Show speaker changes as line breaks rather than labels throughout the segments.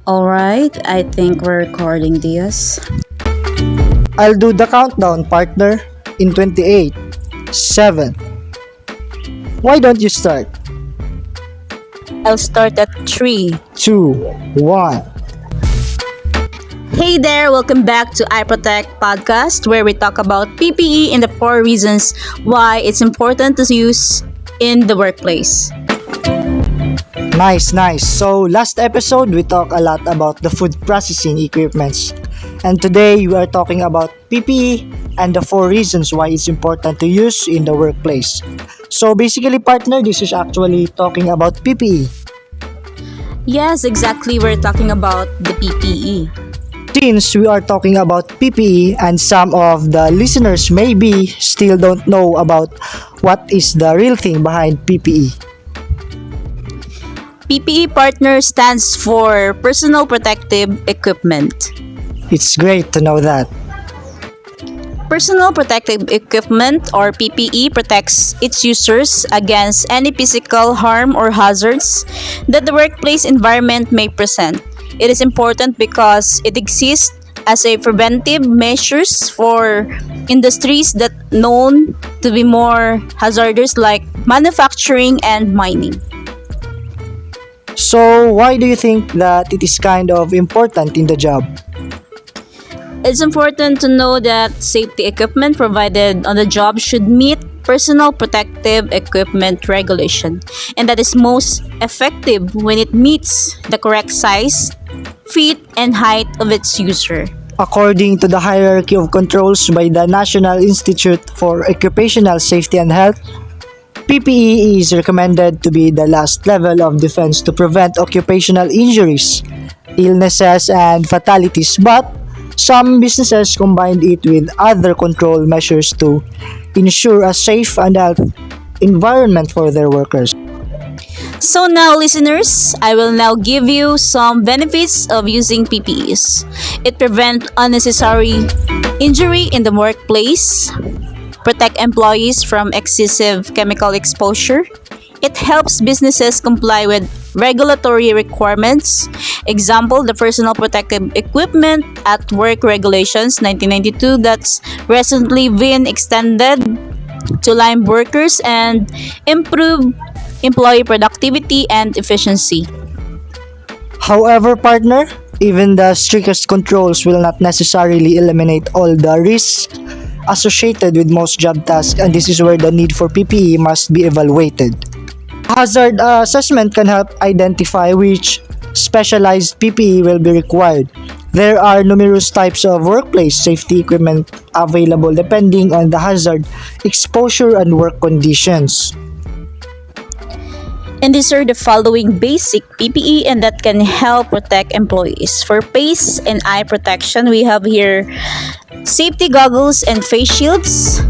Alright, I think we're recording this.
I'll do the countdown, partner, in 28, 7. Why don't you start?
I'll start at 3.
2, 1.
Hey there, welcome back to iProtect podcast where we talk about PPE and the 4 reasons why it's important to use in the workplace.
Nice. So, last episode, we talked a lot about the food processing equipments. And today, we are talking about PPE and the 4 reasons why it's important to use in the workplace. So, basically, partner, this is actually talking about PPE.
Yes, exactly, we're talking about the PPE.
Since we are talking about PPE and some of the listeners maybe still don't know about what is the real thing behind PPE.
PPE partner stands for Personal Protective Equipment.
It's great to know that.
Personal Protective Equipment or PPE protects its users against any physical harm or hazards that the workplace environment may present. It is important because it exists as a preventive measures for industries that known to be more hazardous like manufacturing and mining.
So, why do you think that it is kind of important in the job?
It's important to know that safety equipment provided on the job should meet personal protective equipment regulation, and that is most effective when it meets the correct size, fit, and height of its user.
According to the hierarchy of controls by the National Institute for Occupational Safety and Health, PPE is recommended to be the last level of defense to prevent occupational injuries, illnesses, and fatalities, but some businesses combine it with other control measures to ensure a safe and healthy environment for their workers.
So now listeners, I will now give you some benefits of using PPEs. It prevents unnecessary injury in the workplace, protect employees from excessive chemical exposure. It helps businesses comply with regulatory requirements. Example, the Personal Protective Equipment at Work Regulations 1992 that's recently been extended to line workers and improve employee productivity and efficiency.
However, partner, even the strictest controls will not necessarily eliminate all the risks associated with most job tasks, and this is where the need for PPE must be evaluated. Hazard assessment can help identify which specialized PPE will be required. There are numerous types of workplace safety equipment available depending on the hazard, exposure, and work conditions.
And these are the following basic PPE and that can help protect employees. For face and eye protection, we have here safety goggles and face shields.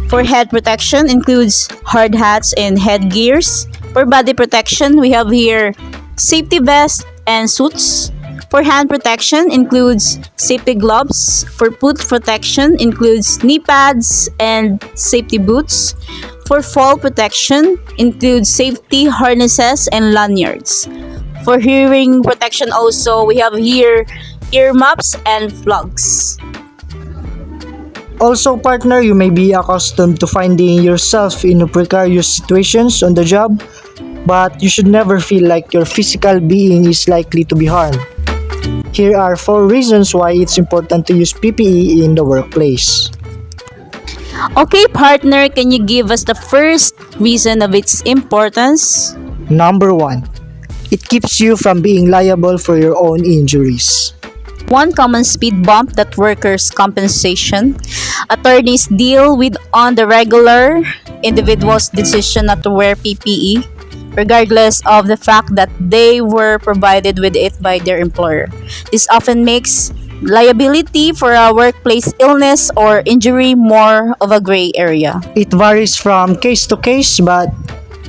For head protection includes hard hats and headgears. For body protection, we have here safety vests and suits. For hand protection includes safety gloves. For foot protection includes knee pads and safety boots. For fall protection includes safety harnesses and lanyards. For hearing protection also, we have here ear muffs and plugs.
Also, partner, you may be accustomed to finding yourself in precarious situations on the job, but you should never feel like your physical being is likely to be harmed. Here are 4 reasons why it's important to use PPE in the workplace.
Okay, partner, can you give us the first reason of its importance?
Number 1. It keeps you from being liable for your own injuries.
One common speed bump that workers' compensation attorneys deal with on the regular individual's decision not to wear PPE, regardless of the fact that they were provided with it by their employer. This often makes liability for a workplace illness or injury more of a gray area.
It varies from case to case, but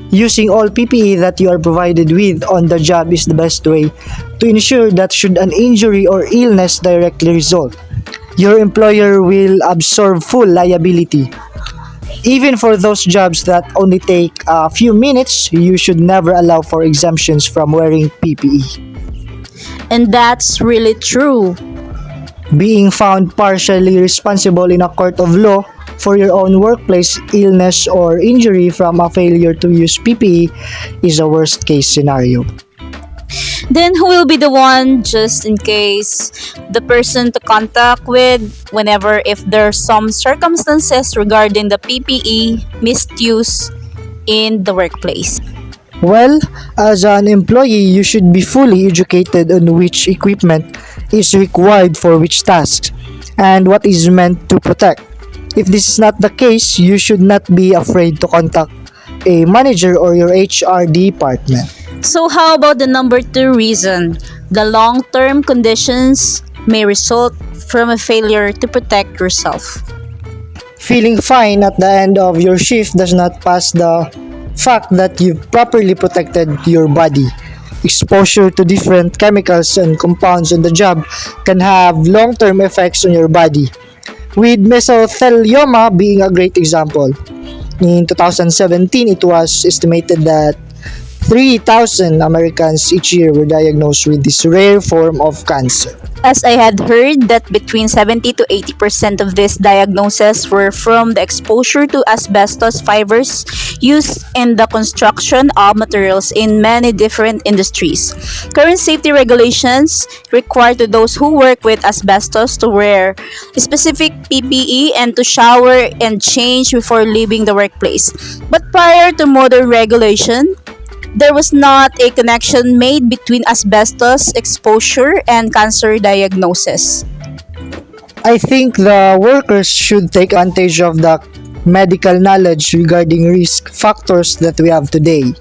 using all PPE that you are provided with on the job is the best way to ensure that should an injury or illness directly result, your employer will absorb full liability. Even for those jobs that only take a few minutes, you should never allow for exemptions from wearing PPE.
And that's really true.
Being found partially responsible in a court of law for your own workplace illness or injury from a failure to use PPE is a worst case scenario.
Then who will be the one just in case the person to contact with whenever if there's some circumstances regarding the PPE misuse in the workplace?
Well, as an employee, you should be fully educated on which equipment is required for which tasks and what is meant to protect. If this is not the case, you should not be afraid to contact a manager or your HR department.
So how about the number 2 reason? The long-term conditions may result from a failure to protect yourself.
Feeling fine at the end of your shift does not pass the fact that you've properly protected your body. Exposure to different chemicals and compounds on the job can have long-term effects on your body, with mesothelioma being a great example. In 2017, it was estimated that 3,000 Americans each year were diagnosed with this rare form of cancer.
As I had heard that between 70 to 80% of these diagnoses were from the exposure to asbestos fibers used in the construction of materials in many different industries. Current safety regulations require to those who work with asbestos to wear specific PPE and to shower and change before leaving the workplace. But prior to modern regulation, there was not a connection made between asbestos exposure and cancer diagnosis.
I think the workers should take advantage of the medical knowledge regarding risk factors that we have today.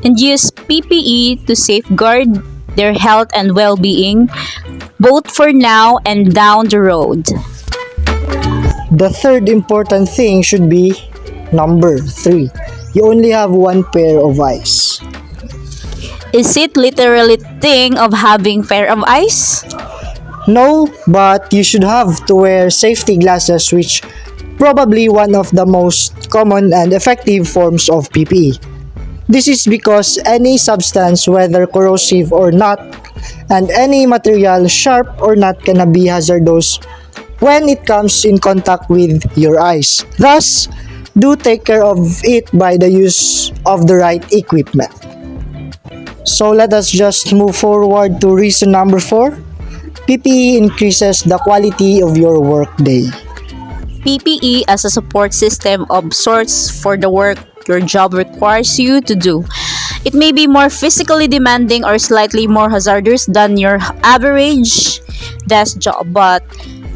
And use PPE to safeguard their health and well-being, both for now and down the road.
The third important thing should be number 3. You only have one pair of eyes.
Is it literally thing of having pair of eyes?
No, but you should have to wear safety glasses, which probably one of the most common and effective forms of PPE. This is because any substance, whether corrosive or not, and any material, sharp or not, can be hazardous when it comes in contact with your eyes. Thus, do take care of it by the use of the right equipment. So let us just move forward to reason number 4. PPE increases the quality of your workday.
PPE as a support system of sorts for the work your job requires you to do. It may be more physically demanding or slightly more hazardous than your average desk job, but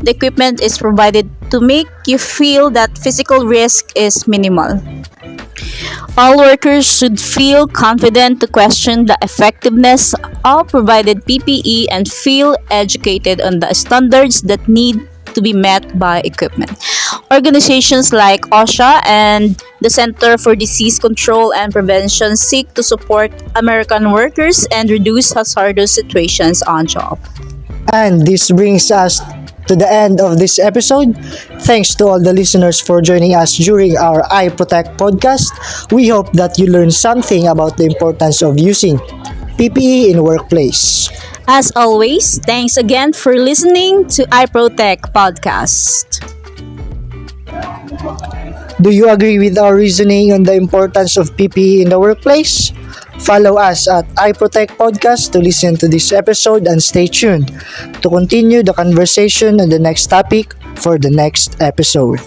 the equipment is provided to make you feel that physical risk is minimal. All workers should feel confident to question the effectiveness of provided PPE and feel educated on the standards that need to be met by equipment. Organizations like OSHA and the Center for Disease Control and Prevention seek to support American workers and reduce hazardous situations on job.
And this brings us to the end of this episode. Thanks to all the listeners for joining us during our iProtect podcast. We hope that you learned something about the importance of using PPE in workplace.
As always, thanks again for listening to iProtech podcast.
Do you agree with our reasoning on the importance of PPE in the workplace? Follow us at iProtect Podcast to listen to this episode and stay tuned to continue the conversation on the next topic for the next episode.